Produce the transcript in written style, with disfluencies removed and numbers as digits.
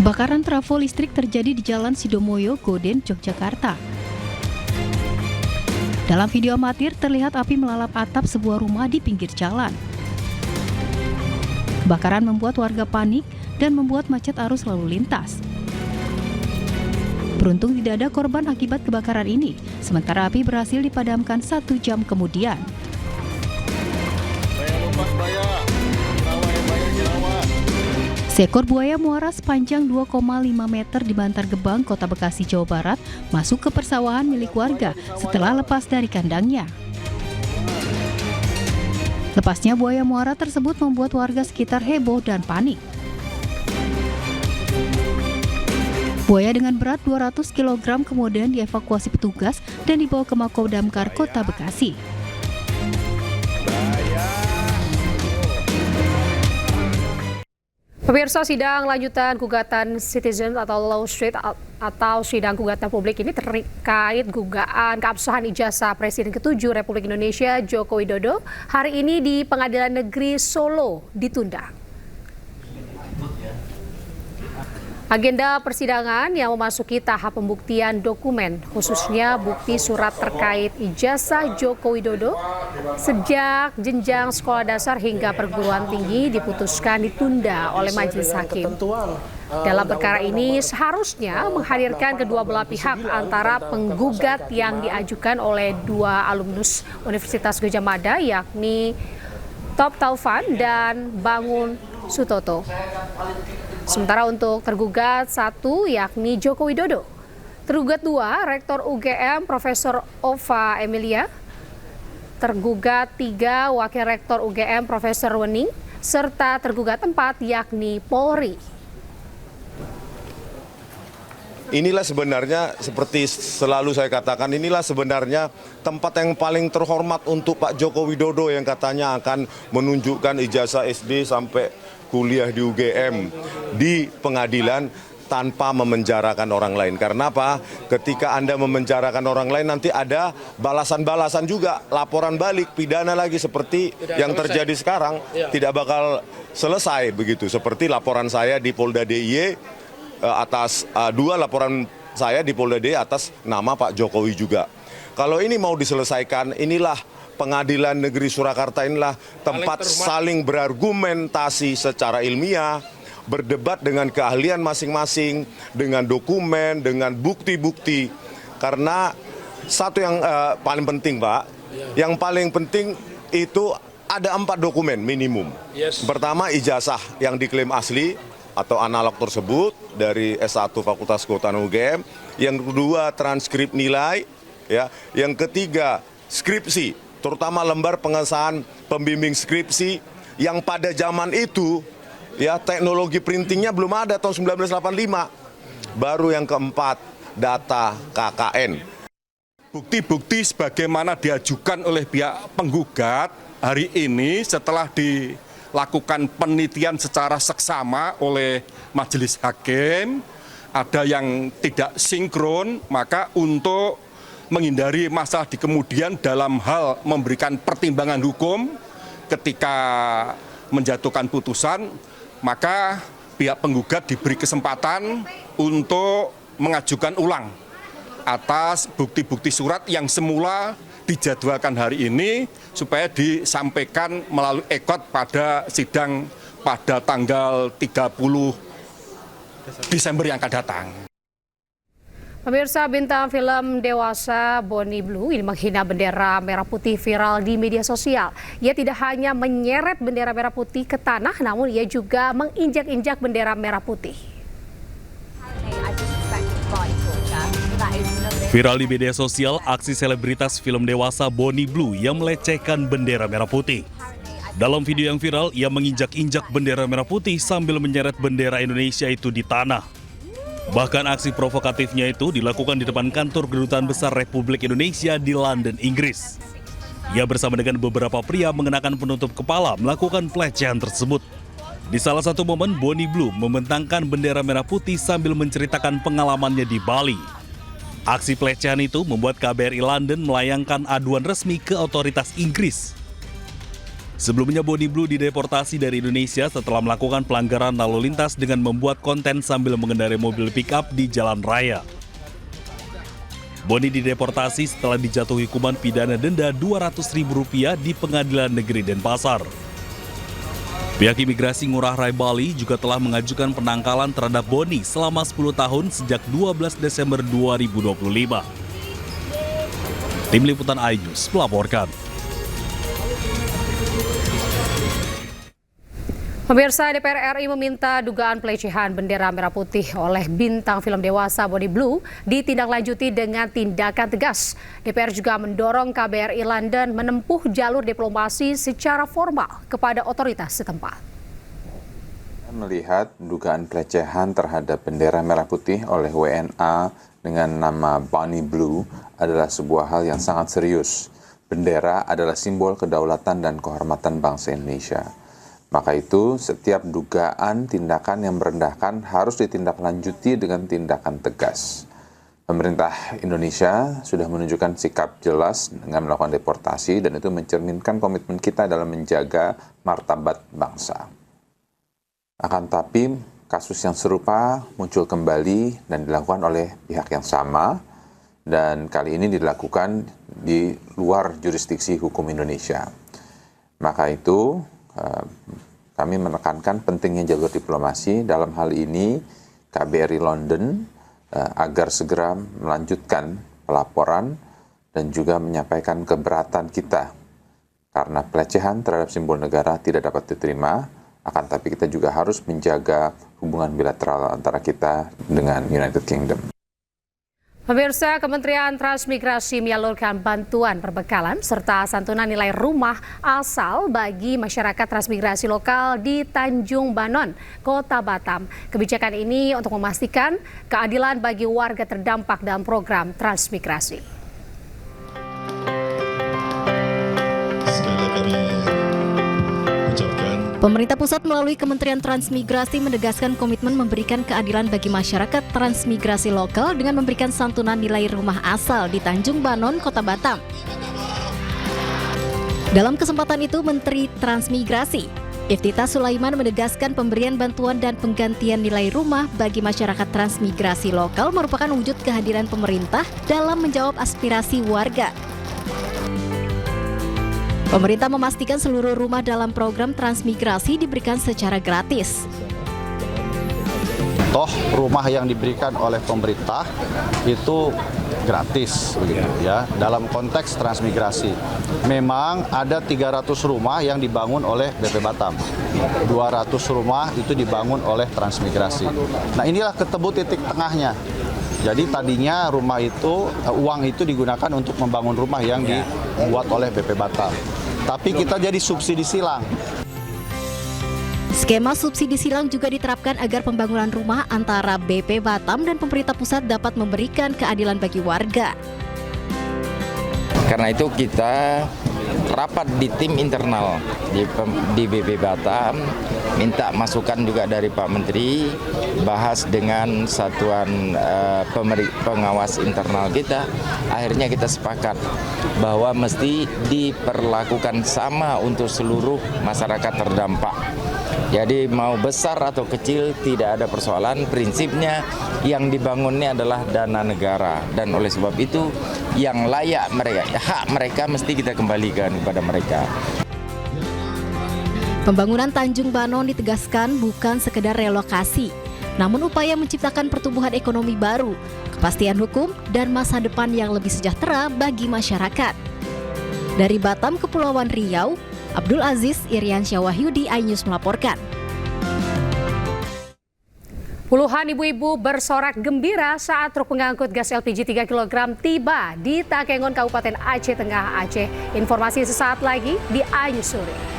Kebakaran trafo listrik terjadi di Jalan Sidomoyo, Goden, Yogyakarta. Dalam video amatir terlihat api melalap atap sebuah rumah di pinggir jalan. Kebakaran membuat warga panik dan membuat macet arus lalu lintas. Beruntung tidak ada korban akibat kebakaran ini, sementara api berhasil dipadamkan 1 jam kemudian. Seekor buaya muara sepanjang 2,5 meter di Bantar Gebang, Kota Bekasi, Jawa Barat, masuk ke persawahan milik warga setelah lepas dari kandangnya. Lepasnya buaya muara tersebut membuat warga sekitar heboh dan panik. Buaya dengan berat 200 kg kemudian dievakuasi petugas dan dibawa ke Mako Damkar Kota Bekasi. Pemirsa, sidang lanjutan gugatan Citizens atau Law Street atau sidang gugatan publik ini terkait dugaan keabsahan ijazah Presiden ke-7 Republik Indonesia Joko Widodo hari ini di Pengadilan Negeri Solo ditunda. Agenda persidangan yang memasuki tahap pembuktian dokumen, khususnya bukti surat terkait ijazah Joko Widodo sejak jenjang sekolah dasar hingga perguruan tinggi diputuskan ditunda oleh Majelis Hakim. Dalam perkara ini seharusnya menghadirkan kedua belah pihak antara penggugat yang diajukan oleh 2 alumnus Universitas Gadjah Mada, yakni Top Taufan dan Bangun Sutoto. Sementara untuk tergugat 1 yakni Joko Widodo, tergugat 2 Rektor UGM Profesor Ova Emilia, tergugat 3 Wakil Rektor UGM Profesor Wening, serta tergugat 4 yakni Polri. Inilah sebenarnya seperti selalu saya katakan, inilah sebenarnya tempat yang paling terhormat untuk Pak Joko Widodo yang katanya akan menunjukkan ijazah SD sampai kuliah di UGM di pengadilan tanpa memenjarakan orang lain. Karena apa? Ketika Anda memenjarakan orang lain nanti ada balasan-balasan juga, laporan balik, pidana lagi seperti yang terjadi sekarang, tidak bakal selesai begitu. Seperti laporan saya di Polda DIY atas 2 laporan saya di Polda DIY atas nama Pak Jokowi juga. Kalau ini mau diselesaikan, inilah Pengadilan Negeri Surakarta, inilah tempat saling berargumentasi secara ilmiah, berdebat dengan keahlian masing-masing, dengan dokumen, dengan bukti-bukti. Karena satu yang paling penting, Pak, yang paling penting itu ada 4 dokumen minimum. Pertama, ijazah yang diklaim asli atau analog tersebut dari S1 Fakultas Kehutanan UGM. Yang kedua, transkrip nilai. Ya. Yang ketiga, skripsi, terutama lembar pengesahan pembimbing skripsi yang pada zaman itu ya teknologi printingnya belum ada tahun 1985. Baru yang keempat, data KKN. Bukti-bukti sebagaimana diajukan oleh pihak penggugat hari ini setelah dilakukan penelitian secara seksama oleh Majelis Hakim, ada yang tidak sinkron, maka untuk menghindari masalah di kemudian dalam hal memberikan pertimbangan hukum ketika menjatuhkan putusan, maka pihak penggugat diberi kesempatan untuk mengajukan ulang atas bukti-bukti surat yang semula dijadwalkan hari ini supaya disampaikan melalui ekot pada sidang pada tanggal 30 Desember yang akan datang. Pemirsa, bintang film dewasa Bonnie Blue ini menghina bendera merah putih viral di media sosial. Ia tidak hanya menyeret bendera merah putih ke tanah, namun ia juga menginjak-injak bendera merah putih. Viral di media sosial, aksi selebritas film dewasa Bonnie Blue yang melecehkan bendera merah putih. Dalam video yang viral, ia menginjak-injak bendera merah putih sambil menyeret bendera Indonesia itu di tanah. Bahkan aksi provokatifnya itu dilakukan di depan kantor Kedutaan Besar Republik Indonesia di London, Inggris. Ia bersama dengan beberapa pria mengenakan penutup kepala melakukan pelecehan tersebut. Di salah satu momen, Bonnie Blue membentangkan bendera merah putih sambil menceritakan pengalamannya di Bali. Aksi pelecehan itu membuat KBRI London melayangkan aduan resmi ke otoritas Inggris. Sebelumnya Bonnie Blue dideportasi dari Indonesia setelah melakukan pelanggaran lalu lintas dengan membuat konten sambil mengendarai mobil pick-up di jalan raya. Bonnie dideportasi setelah dijatuhi hukuman pidana denda Rp200.000 di Pengadilan Negeri Denpasar. Pihak imigrasi Ngurah Rai Bali juga telah mengajukan penangkalan terhadap Bonnie selama 10 tahun sejak 12 Desember 2025. Tim Liputan iNews melaporkan. Pemirsa, DPR RI meminta dugaan pelecehan bendera merah putih oleh bintang film dewasa Bonnie Blue ditindaklanjuti dengan tindakan tegas. DPR juga mendorong KBRI London menempuh jalur diplomasi secara formal kepada otoritas setempat. Melihat dugaan pelecehan terhadap bendera merah putih oleh WNA dengan nama Bonnie Blue adalah sebuah hal yang sangat serius. Bendera adalah simbol kedaulatan dan kehormatan bangsa Indonesia. Maka itu, setiap dugaan tindakan yang merendahkan harus ditindaklanjuti dengan tindakan tegas. Pemerintah Indonesia sudah menunjukkan sikap jelas dengan melakukan deportasi dan itu mencerminkan komitmen kita dalam menjaga martabat bangsa. Akan tapi, kasus yang serupa muncul kembali dan dilakukan oleh pihak yang sama dan kali ini dilakukan di luar jurisdiksi hukum Indonesia. Maka itu, kami menekankan pentingnya jalur diplomasi dalam hal ini KBRI London agar segera melanjutkan pelaporan dan juga menyampaikan keberatan kita karena pelecehan terhadap simbol negara tidak dapat diterima, akan tapi kita juga harus menjaga hubungan bilateral antara kita dengan United Kingdom. Pemirsa, Kementerian Transmigrasi menyalurkan bantuan perbekalan serta santunan nilai rumah asal bagi masyarakat transmigrasi lokal di Tanjung Banon, Kota Batam. Kebijakan ini untuk memastikan keadilan bagi warga terdampak dalam program transmigrasi. Pemerintah pusat melalui Kementerian Transmigrasi menegaskan komitmen memberikan keadilan bagi masyarakat transmigrasi lokal dengan memberikan santunan nilai rumah asal di Tanjung Banon, Kota Batam. Dalam kesempatan itu, Menteri Transmigrasi Iftitah Sulaiman menegaskan pemberian bantuan dan penggantian nilai rumah bagi masyarakat transmigrasi lokal merupakan wujud kehadiran pemerintah dalam menjawab aspirasi warga. Pemerintah memastikan seluruh rumah dalam program transmigrasi diberikan secara gratis. Toh rumah yang diberikan oleh pemerintah itu gratis begitu ya. Dalam konteks transmigrasi. Memang ada 300 rumah yang dibangun oleh BP Batam. 200 rumah itu dibangun oleh transmigrasi. Nah, inilah ketemu titik tengahnya. Jadi tadinya rumah itu, uang itu digunakan untuk membangun rumah yang dibuat oleh BP Batam. Tapi kita jadi subsidi silang. Skema subsidi silang juga diterapkan agar pembangunan rumah antara BP Batam dan pemerintah pusat dapat memberikan keadilan bagi warga. Karena itu kita rapat di tim internal di BP Batam, minta masukan juga dari Pak Menteri, bahas dengan satuan pengawas internal kita. Akhirnya kita sepakat bahwa mesti diperlakukan sama untuk seluruh masyarakat terdampak. Jadi mau besar atau kecil tidak ada persoalan, prinsipnya yang dibangunnya adalah dana negara dan oleh sebab itu yang layak mereka, hak mereka mesti kita kembalikan kepada mereka. Pembangunan Tanjung Banon ditegaskan bukan sekedar relokasi, namun upaya menciptakan pertumbuhan ekonomi baru, kepastian hukum, dan masa depan yang lebih sejahtera bagi masyarakat. Dari Batam, Kepulauan Riau, Abdul Aziz Iriansyah Wahyudi, iNews melaporkan. Puluhan ibu-ibu bersorak gembira saat truk pengangkut gas LPG 3 kg tiba di Takengon, Kabupaten Aceh Tengah, Aceh. Informasi sesaat lagi di iNews Sore.